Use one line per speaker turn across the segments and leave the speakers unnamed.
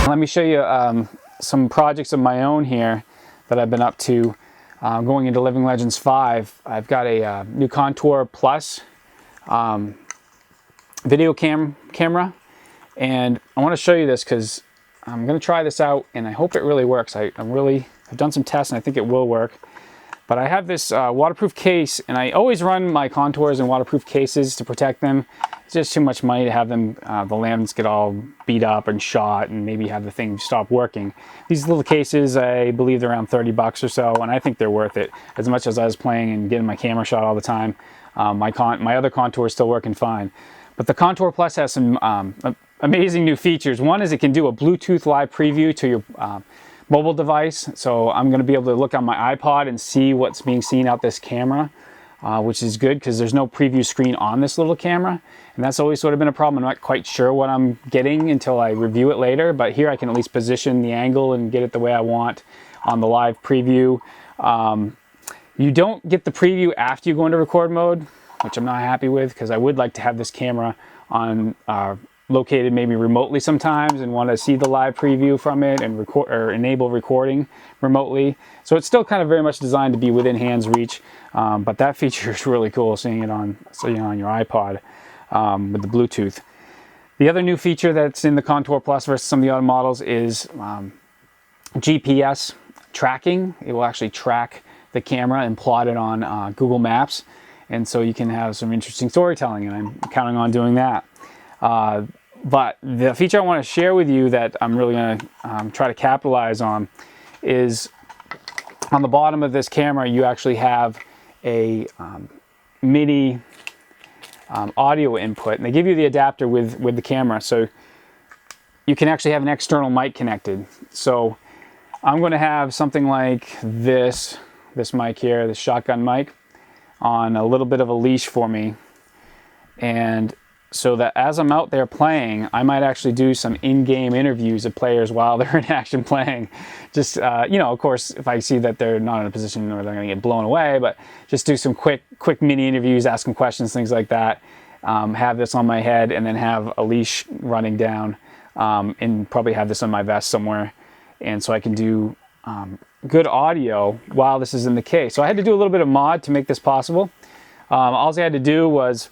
Let me show you some projects of my own here that I've been up to. Going into Living Legends 5, I've got a new Contour Plus video camera, and I want to show you this because I'm going to try this out and I hope it really works. I've done some tests and I think it will work. But I have this waterproof case, and I always run my contours in waterproof cases to protect them. It's just too much money to have them, the lamps get all beat up and shot and maybe have the thing stop working. These little cases, I believe they're around 30 bucks or so, and I think they're worth it. As much as I was playing and getting my camera shot all the time, my other contour is still working fine. But the Contour Plus has some amazing new features. One is it can do a Bluetooth live preview to your mobile device, so I'm going to be able to look on my iPod and see what's being seen out this camera, which is good because there's no preview screen on this little camera, and that's always sort of been a problem. I'm not quite sure what I'm getting until I review it later, but here I can at least position the angle and get it the way I want on the live preview. You don't get the preview after you go into record mode, which I'm not happy with because I would like to have this camera on located maybe remotely sometimes and want to see the live preview from it and record or enable recording remotely. So it's still kind of very much designed to be within hand's reach, but that feature is really cool, seeing it on your iPod with the Bluetooth. The other new feature that's in the Contour Plus versus some of the other models is GPS tracking. It will actually track the camera and plot it on Google Maps, and so you can have some interesting storytelling, and I'm counting on doing that. But the feature I want to share with you that I'm really going to try to capitalize on is on the bottom of this camera you actually have a MIDI audio input, and they give you the adapter with the camera, so you can actually have an external mic connected. So I'm going to have something like this mic here, this shotgun mic, on a little bit of a leash for me, and so that as I'm out there playing, I might actually do some in-game interviews of players while they're in action playing. Just, you know, of course, if I see that they're not in a position where they're going to get blown away, but just do some quick mini interviews, ask them questions, things like that. Have this on my head and then have a leash running down, and probably have this on my vest somewhere. And so I can do good audio while this is in the case. So I had to do a little bit of mod to make this possible. All I had to do was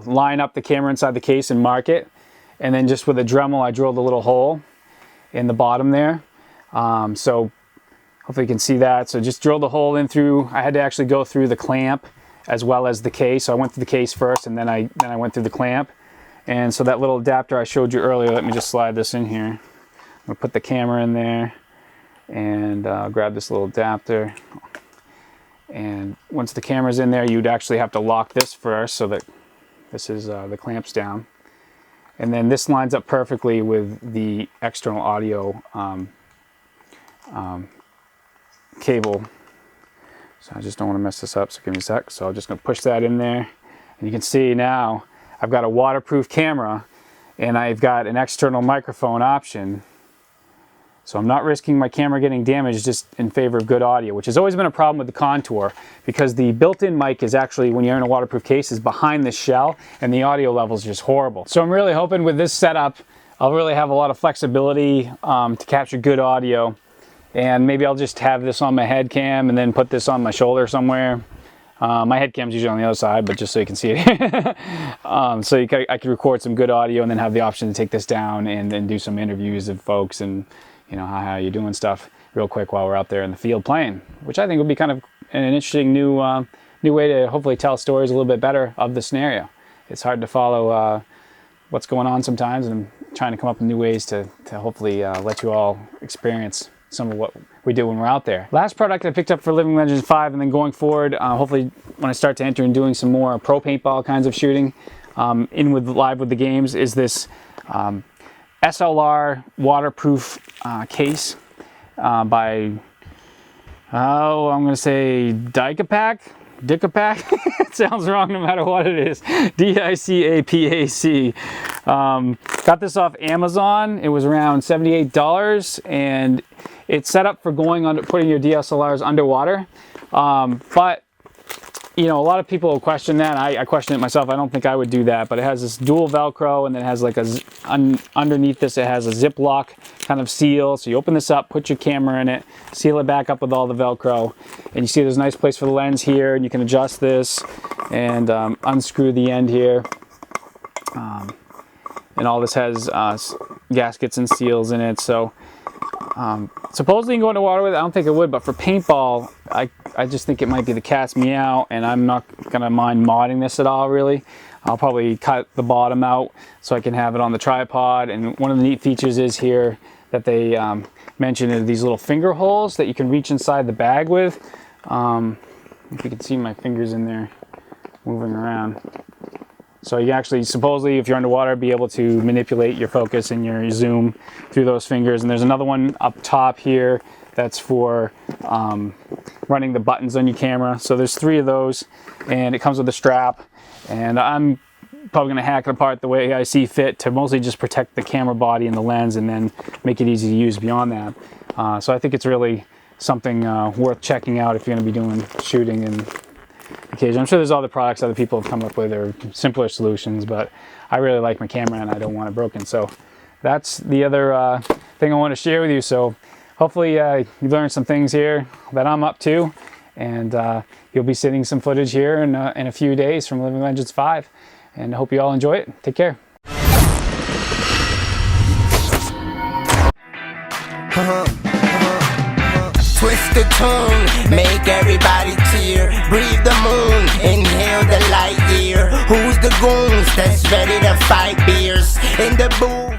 line up the camera inside the case and mark it, and then just with a Dremel I drilled a little hole in the bottom there, so hopefully you can see that. So just drilled a hole in through, I had to actually go through the clamp as well as the case, so I went through the case first and then I went through the clamp. And so that little adapter I showed you earlier, let me just slide this in here. I'm going to put the camera in there and grab this little adapter, and once the camera's in there you'd actually have to lock this first so that this is the clamps down, and then this lines up perfectly with the external audio cable. So I just don't want to mess this up, so give me a sec. So I'm just going to push that in there, and you can see now I've got a waterproof camera and I've got an external microphone option. So I'm not risking my camera getting damaged just in favor of good audio, which has always been a problem with the Contour, because the built-in mic is actually, when you're in a waterproof case, is behind the shell, and the audio level is just horrible. So I'm really hoping with this setup, I'll really have a lot of flexibility to capture good audio, and maybe I'll just have this on my head cam and then put this on my shoulder somewhere. My head cam's usually on the other side, but just so you can see it. So I could record some good audio and then have the option to take this down and then do some interviews of folks and, you know, how you doing stuff real quick while we're out there in the field playing, which I think would be kind of an interesting new way to hopefully tell stories a little bit better of the scenario. It's hard to follow what's going on sometimes, and I'm trying to come up with new ways to hopefully let you all experience some of what we do when we're out there. Last product I picked up for Living Legends 5, and then going forward, hopefully when I start to enter and doing some more pro paintball kinds of shooting live with the games, is this SLR waterproof case by, I'm going to say DiCAPac? It sounds wrong no matter what it is. DiCAPac. Got this off Amazon. It was around $78, and it's set up for going under, putting your DSLRs underwater. But you know, a lot of people will question that. I question it myself. I don't think I would do that, but it has this dual Velcro, and then it has like underneath this, it has a Ziploc kind of seal. So you open this up, put your camera in it, seal it back up with all the Velcro, and you see there's a nice place for the lens here, and you can adjust this and unscrew the end here. And all this has gaskets and seals in it. So supposedly you can go into water with it. I don't think it would, but for paintball, I just think it might be the cat's meow, and I'm not gonna mind modding this at all, really. I'll probably cut the bottom out so I can have it on the tripod. And one of the neat features is here that they mentioned are these little finger holes that you can reach inside the bag with. If you can see my fingers in there moving around. So you actually, supposedly, if you're underwater, be able to manipulate your focus and your zoom through those fingers. And there's another one up top here that's for running the buttons on your camera. So there's 3 of those, and it comes with a strap. And I'm probably gonna hack it apart the way I see fit to mostly just protect the camera body and the lens, and then make it easy to use beyond that. So I think it's really something worth checking out if you're gonna be doing shooting and occasion. I'm sure there's other products other people have come up with or simpler solutions, but I really like my camera and I don't want it broken. So that's the other thing I want to share with you. So hopefully you've learned some things here that I'm up to, and you'll be seeing some footage here in a few days from Living Legends 5. And I hope you all enjoy it. Take care.
Twist the tune, make everybody cheer. Breathe the moon, inhale the light year. Who's the goons that's ready to fight beers in the booth?